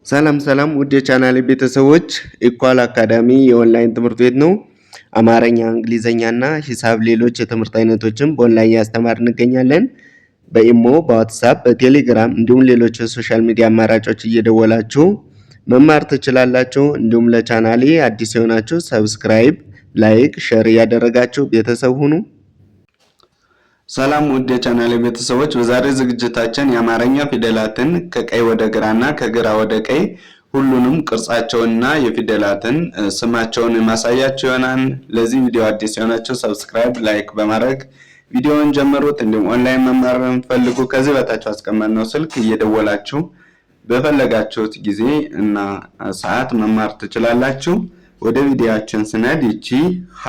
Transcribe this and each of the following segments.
ሰላም ውድ የቻናሌ ቤተሰቦች ኢኳል አካዳሚ የኦንላይን ትምህርት ቤት ነው። አማርኛ፣ እንግሊዘኛና ሂሳብ ሌሎች የትምህርት አይነቶችን በኦንላይን እያስተማር እንገኛለን። በኢሞ፣ በዋትስአፕ፣ በቴሌግራም እንዲሁም ሌሎች የሶሻል ሚዲያ አማራጮች እየደወላችሁ መማር ትችላላችሁ። እንዲሁም ለቻናሌ አዲስ የሆናችሁ ሰብስክራይብ፣ ላይክ፣ ሼር እያደረጋችሁ ቤተሰብ ሁኑ። ሰላም ውድ የቻናሌ ቤተሰቦች፣ በዛሬ ዝግጅታችን የአማርኛ ፊደላትን ከቀኝ ወደ ግራና ከግራ ወደ ቀኝ ሁሉንም ቅርጻቸውንና የፊደላትን ስማቸውን ማሳያችሁ ይሆናል። ለዚህ ቪዲዮ አዲስ የሆናችሁ ሰብስክራይብ፣ ላይክ በማድረግ ቪዲዮውን ጀምሩት። እንዲሁም ኦንላይን መማር ፈልጉ ከዚህ በታች አስቀመጥነው ስልክ እየደወላችሁ በፈለጋችሁት ጊዜ እና ሰዓት መማር ትችላላችሁ። ወደ ቪዲዮአችን ስንሄድ ይቺ ሀ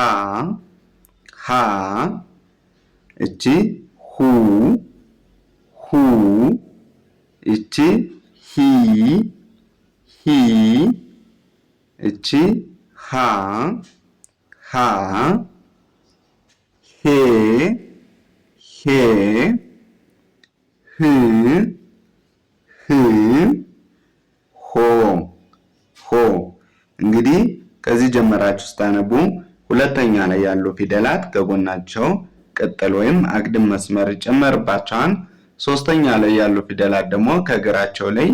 እቺ ሁ እቺ ሂ እቺ ሃ ሄ ሆ እንግዲህ ከዚህ ጀመራችሁ ስታነቡ ሁለተኛ ላይ ያሉ ፊደላት ከጎናቸው ቅጥል ወይም አግድም መስመር ይጨመርባቸዋል። ሶስተኛ ላይ ያሉ ፊደላት ደግሞ ከግራቸው ላይ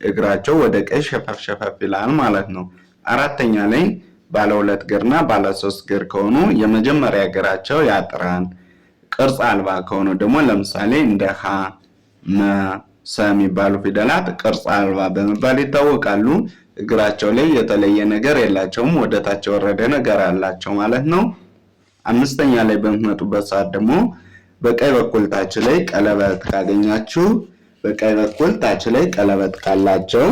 እግራቸው ወደ ቀኝ ሸፈፍ ይላል ማለት ነው። አራተኛ ላይ ባለ ሁለት እግርና ባለ ሶስት እግር ከሆኑ የመጀመሪያ እግራቸው ያጥራል። ቅርጽ አልባ ከሆኑ ደግሞ ለምሳሌ እንደ ሀ፣ መ፣ ሰ የሚባሉ ፊደላት ቅርጽ አልባ በመባል ይታወቃሉ። እግራቸው ላይ የተለየ ነገር የላቸውም፣ ወደታች የወረደ ነገር አላቸው ማለት ነው። አምስተኛ ላይ በምትመጡበት ሰዓት ደግሞ በቀኝ በኩል ታች ላይ ቀለበት ካገኛችሁ በቀኝ በኩል ታች ላይ ቀለበት ካላቸው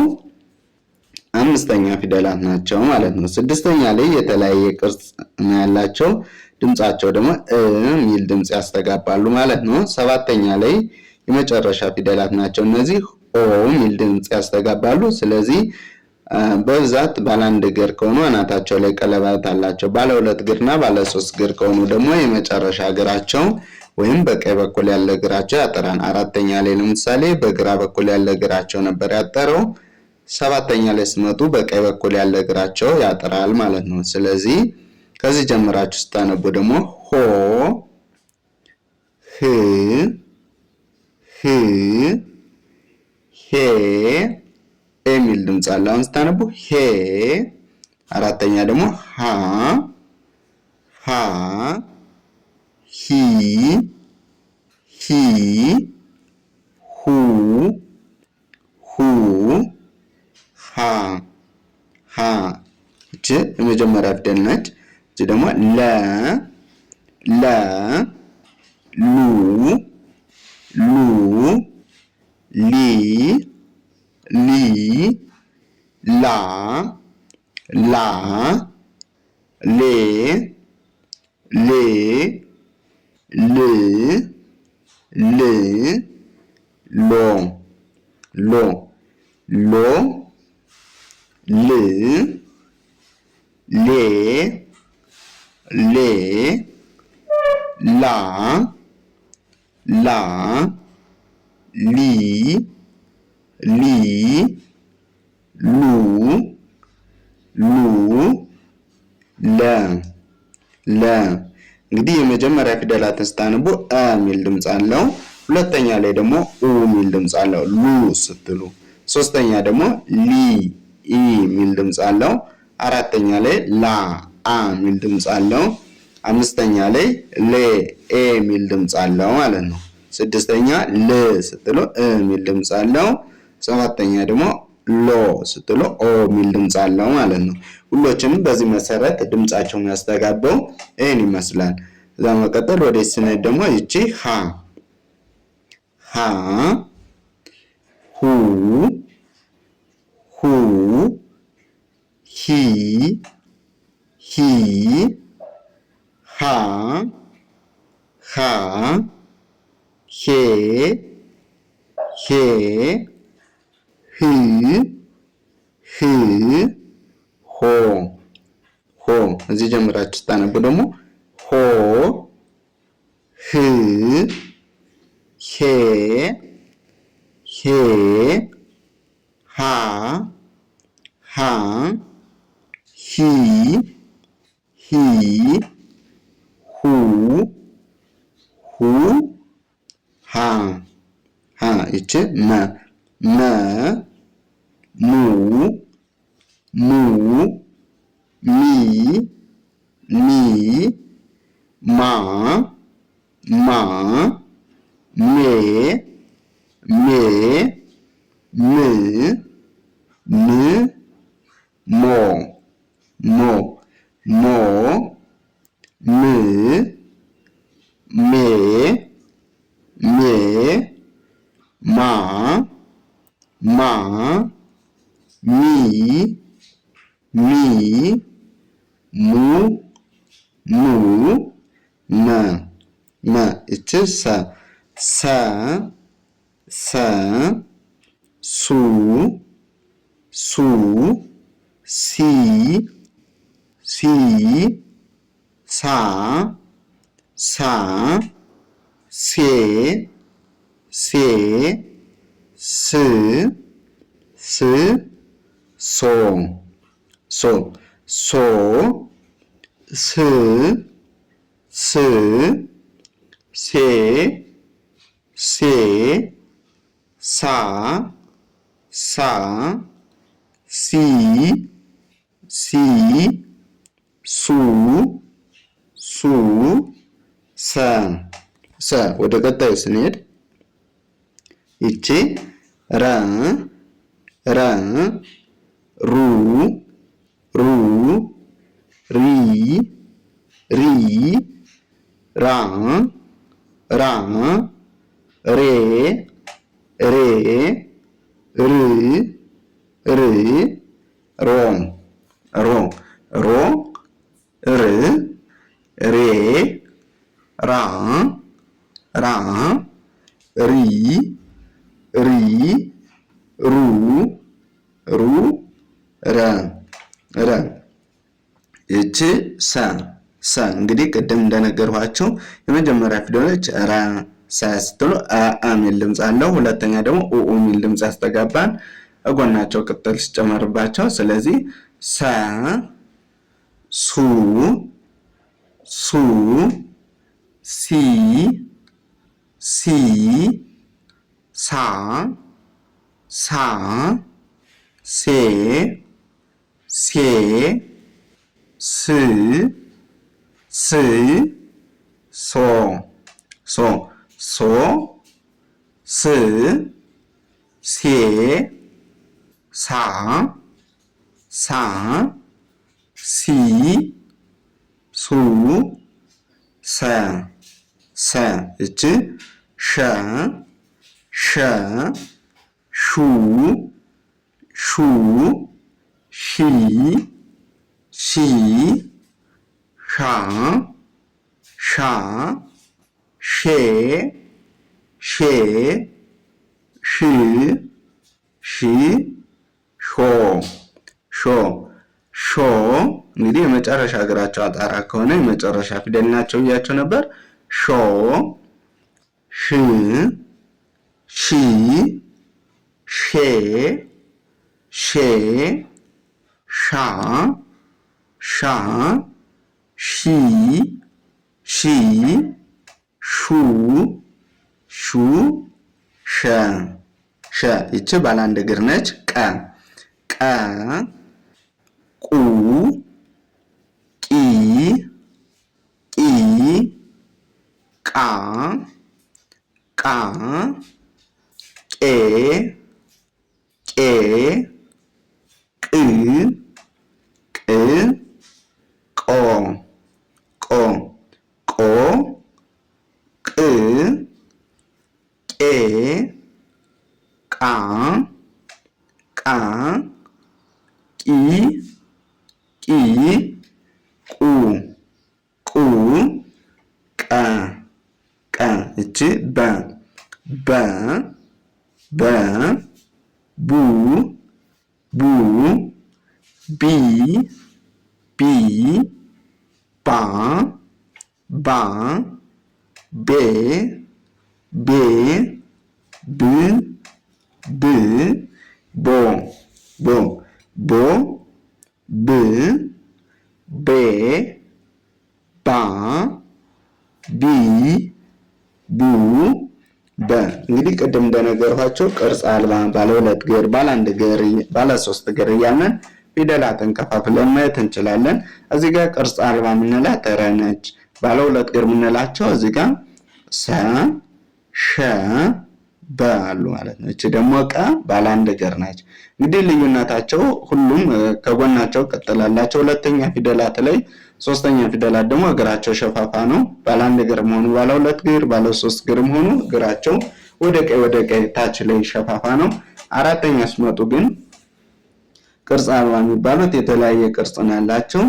አምስተኛ ፊደላት ናቸው ማለት ነው። ስድስተኛ ላይ የተለያየ ቅርጽ ነው ያላቸው፣ ድምጻቸው ደግሞ የሚል ድምጽ ያስተጋባሉ ማለት ነው። ሰባተኛ ላይ የመጨረሻ ፊደላት ናቸው። እነዚህ ኦ የሚል ድምጽ ያስተጋባሉ። ስለዚህ በብዛት ባለ አንድ እግር ከሆኑ አናታቸው ላይ ቀለበት አላቸው። ባለ ሁለት እግርና ባለ ሶስት እግር ከሆኑ ደግሞ የመጨረሻ እግራቸው ወይም በቀኝ በኩል ያለ እግራቸው ያጠራል። አራተኛ ላይ ለምሳሌ በግራ በኩል ያለ እግራቸው ነበር ያጠረው። ሰባተኛ ላይ ሲመጡ በቀኝ በኩል ያለ እግራቸው ያጠራል ማለት ነው። ስለዚህ ከዚህ ጀምራችሁ ስታነቡ ደግሞ ሆ ሄ የሚል ድምጽ አለ። አሁን ስታነቡ ሄ። አራተኛ ደግሞ ሀ ሂ ሁ ሃ እቺ የመጀመሪያ ፊደል ነች። እቺ ደግሞ ለ ሉ ሊ ላ ሌ ሎ ላ ለ እንግዲህ የመጀመሪያ ፊደላትን ስታነቡ አ የሚል ድምጽ አለው። ሁለተኛ ላይ ደግሞ ኡ የሚል ድምጽ አለው ሉ ስትሉ። ሶስተኛ ደግሞ ሊ የሚል ድምጽ አለው። አራተኛ ላይ ላ አ የሚል ድምጽ አለው። አምስተኛ ላይ ሌ የሚል ድምጽ አለው ማለት ነው። ስድስተኛ ል ስትሉ የሚል ድምጽ አለው። ሰባተኛ ደግሞ ሎ ስትሉ ኦ የሚል ድምጽ አለው ማለት ነው። ሁሎችንም በዚህ መሰረት ድምጻቸው የሚያስተጋባው ይሄን ይመስላል። እዛ መቀጠል ወደ ስንሄድ ደግሞ ይቺ ሀ ሁ ሂ ሃ ሄ ሆ እዚህ ጀምራችሁ ስታነቡ ደግሞ ሆ ሄ ሃ ሃ ሂ ሂ ሁ ሁ ሃ ሃ ይቺ መ መ ሙ ሙ ሚ ሚ ማ ማ ሜ ሜ ም ም ሞ ሞ ሞ ም ሜ ሜ ማ ማ ሚ ሚ ሙ ሙ መ መ እች ሰ ሰ ሰ ሱ ሱ ሲ ሲ ሳ ሳ ሴ ሴ ስ ስ ሶ ሶ ሶ ስ ስ ሴ ሴ ሳ ሳ ሲ ሲ ሱ ሱ ሰ ሰ ወደ ቀጣዩ ስንሄድ ይቺ ረ ረ ሩ ሩ ሪ ሪ ራ ራ ሬ ሬ ር ር ሮ ሮ ሮ ር ሬ ራ ራ ሪ ሪ ሩ ሩ ረ ረ ይቺ ሰ ሰ እንግዲህ ቅድም እንደነገርኋችሁ የመጀመሪያ ፊደሎች ረ ሰ ስትሉ አ ሚል ድምፅ አለው። ሁለተኛ ደግሞ ኡ ሚል ድምፅ ያስተጋባል እጎናቸው ቅጥል ሲጨመርባቸው። ስለዚህ ሰ ሱ ሱ ሲ ሲ ሳ ሳ ሴ ሴ ስ ስ ሶ ሶ ሶ ስ ሴ ሳ ሳ ሲ ሱ ሰ ሰ እች ሸ ሸ ሹ ሹ ሺ ሺ ሻ ሻ ሼ ሼ ሽ ሺ ሾ ሾ ሾ እንግዲህ የመጨረሻ እግራቸው አጣራ ከሆነ የመጨረሻ ፊደል ናቸው ብያቸው ነበር። ሾ ሽ ሺ ሼ ሼ ሻ ሻ ሺ ሺ ሹ ሹ ሸ ሸ ይቺ ባለ አንድ እግር ነች። ቀ ቀ ቁ ቂ ቂ ቃ ቃ ቄ ቄ ቅ ቅ ቆ ቆ ቆ ቅ ቄ ቃ ቃ ቂ ቂ ቁ ቁ ቀ ቀ እቺ በ በ በ ቡ ቡ ቢ ቢ ባ ባ ቤ ቤ ብ ብ ቦ ቦ ቦ ብ ቤ ባ ቢ ቡ በ። እንግዲህ ቅድም እንደነገርኳቸው ቅርጽ አልባ፣ ባለ 2 እግር፣ ባለ 1 እግር፣ ባለ 3 እግር እያልን ፊደላትን ከፋፍለን ማየት እንችላለን። እዚህ ጋር ቅርጽ አልባ የምንላት ረ ነች። ባለ 2 እግር የምንላቸው እዚህ ጋር ሰ ሸ በ አሉ ማለት ነው። እቺ ደግሞ ቀ ባለ 1 እግር ናች። እንግዲህ ልዩነታቸው ሁሉም ከጎናቸው ቅጥል አላቸው። ሁለተኛ ፊደላት ላይ ሶስተኛ ፊደላት ደግሞ እግራቸው ሸፋፋ ነው። ባለ 1 እግር መሆኑ ባለ 2 እግር፣ ባለ 3 እግር መሆኑ እግራቸው ወደ ቀኝ ታች ላይ ሸፋፋ ነው። አራተኛ ሲመጡ ግን ቅርጽ አልባ የሚባሉት የተለያየ ቅርጽ ነው ያላቸው።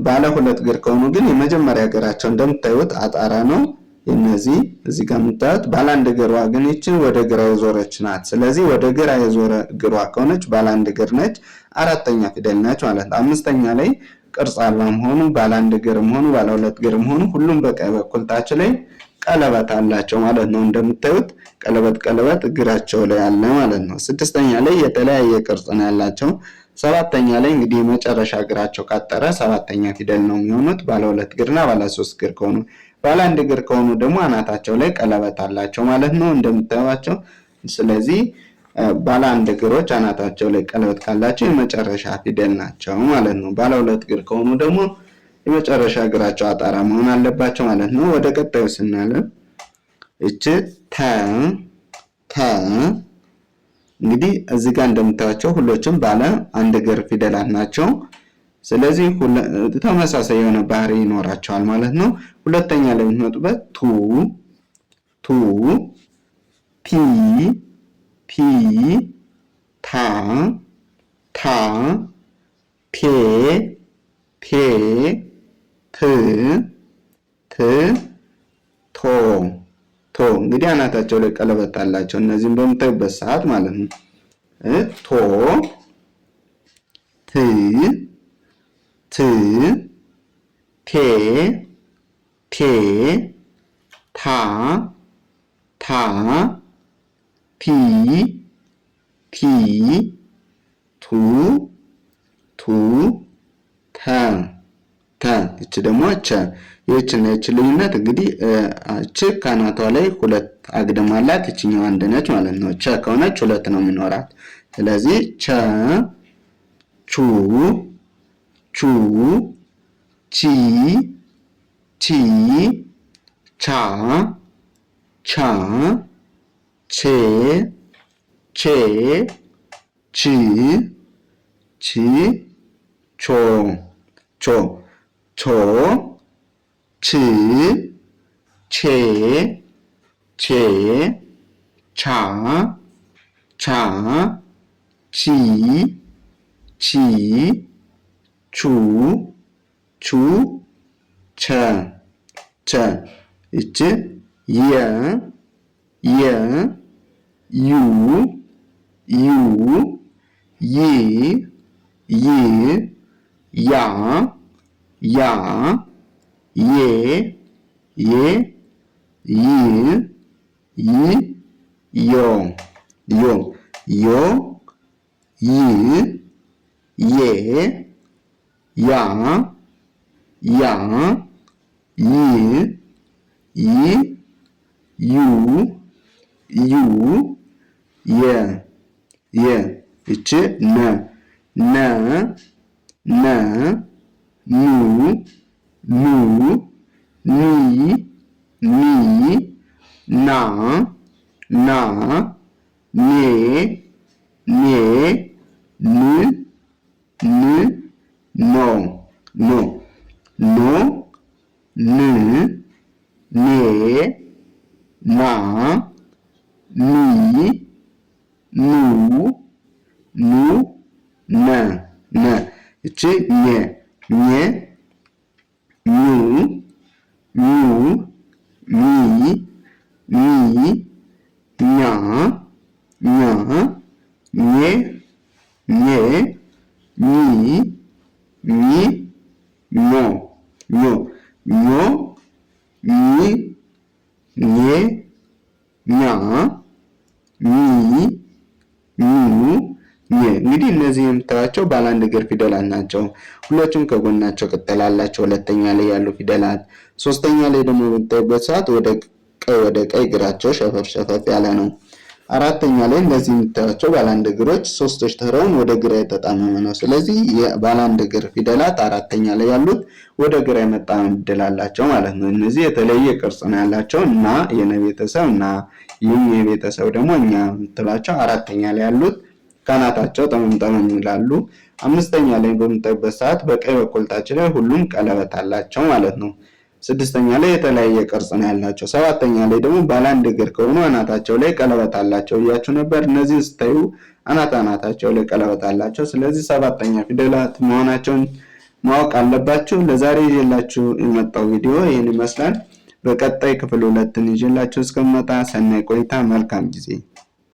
ባለ 2 እግር ከሆኑ ግን የመጀመሪያ እግራቸው እንደምታዩት አጣራ ነው። እነዚህ እዚህ ጋር የምታዩት ባለ 1 እግሯ ግን ይችን ወደ ግራ የዞረች ናት። ስለዚህ ወደ ግራ የዞረ እግሯ ከሆነች ባለ 1 እግር ነች፣ አራተኛ ፊደል ነች ማለት ነው። አምስተኛ ላይ ቅርጽ አልባ መሆኑ ባለ 1 እግር መሆኑ ባለ 2 እግር መሆኑ ሁሉም በቀኝ በኩል ታች ላይ ቀለበት አላቸው ማለት ነው። እንደምታዩት ቀለበት እግራቸው ላይ አለ ማለት ነው። ስድስተኛ ላይ የተለያየ ቅርጽ ነው ያላቸው። ሰባተኛ ላይ እንግዲህ የመጨረሻ እግራቸው ካጠረ ሰባተኛ ፊደል ነው የሚሆኑት ባለ 2 እግርና ባለ 3 እግር ከሆኑ። ባለ 1 እግር ከሆኑ ደግሞ አናታቸው ላይ ቀለበት አላቸው ማለት ነው እንደምታዩቸው። ስለዚህ ባለ 1 እግሮች አናታቸው ላይ ቀለበት ካላቸው የመጨረሻ ፊደል ናቸው ማለት ነው። ባለ 2 እግር ከሆኑ ደግሞ የመጨረሻ እግራቸው አጣራ መሆን አለባቸው ማለት ነው። ወደ ቀጣዩ ስናልፍ እቺ ተ እንግዲህ እዚህ ጋር እንደምታዩቸው ሁሎችም ባለ 1 እግር ፊደላት ናቸው። ስለዚህ ተመሳሳይ የሆነ ባህሪ ይኖራቸዋል ማለት ነው። ሁለተኛ ላይ የምትመጡበት ቱ ቲ ታ ቴ ቶ እንግዲህ አናታቸው ላይ ቀለበት አላቸው። እነዚህም በምታዩበት ሰዓት ማለት ነው። ቶ ት ቴ ታ ቲ ቱ ተ እቺ ደግሞ ቸ። የእችና የች ልዩነት እንግዲህ ች ካናቷ ላይ 2 አግድም አላት፣ እችኛው 1 ነች ማለት ነው። ቸ ከሆነች 2 ነው የሚኖራት። ስለዚህ ቸ ቹ ቺ ቻ ቼ ቾ ች ቼ ቻ ቺ ቹ ቸ እቺ የ ዩ ያ እቺ ነ ኑ ኒ ና ኔ ኖ ኔ ና ኒ ነ እቺ ኘ እንግዲህ እነዚህ የምታዩቸው ባለ አንድ እግር ፊደላት ናቸው። ሁለቱም ከጎናቸው ቅጠል አላቸው ሁለተኛ ላይ ያሉ ፊደላት። ሶስተኛ ላይ ደግሞ በምታዩበት ሰዓት ወደ ቀኝ እግራቸው ሸፈፍ ያለ ነው። አራተኛ ላይ እነዚህ የምታዩቸው ባለ አንድ እግሮች ሶስቶች ተራውን ወደ ግራ የተጣመመ ነው። ስለዚህ የባለ አንድ እግር ፊደላት አራተኛ ላይ ያሉት ወደ ግራ የመጣመም ዕድል አላቸው ማለት ነው። እነዚህ የተለየ ቅርጽ ነው ያላቸው እና የነ ቤተሰብ እና ይህም የቤተሰብ ደግሞ እኛ የምትሏቸው አራተኛ ላይ ያሉት ካናታቸው ጠመም ይላሉ። አምስተኛ ላይ በምታዩበት ሰዓት በቀኝ በኩል ታች ላይ ሁሉም ቀለበት አላቸው ማለት ነው። ስድስተኛ ላይ የተለያየ ቅርጽ ነው ያላቸው። ሰባተኛ ላይ ደግሞ ባለ አንድ እግር ከሆኑ አናታቸው ላይ ቀለበት አላቸው እያችሁ ነበር። እነዚህ ስታዩ አናታቸው ላይ ቀለበት አላቸው። ስለዚህ ሰባተኛ ፊደላት መሆናቸውን ማወቅ አለባችሁ። ለዛሬ ይዤላችሁ የመጣው ቪዲዮ ይህን ይመስላል። በቀጣይ ክፍል 2 ይዤላችሁ እስከመጣ ሰናይ ቆይታ፣ መልካም ጊዜ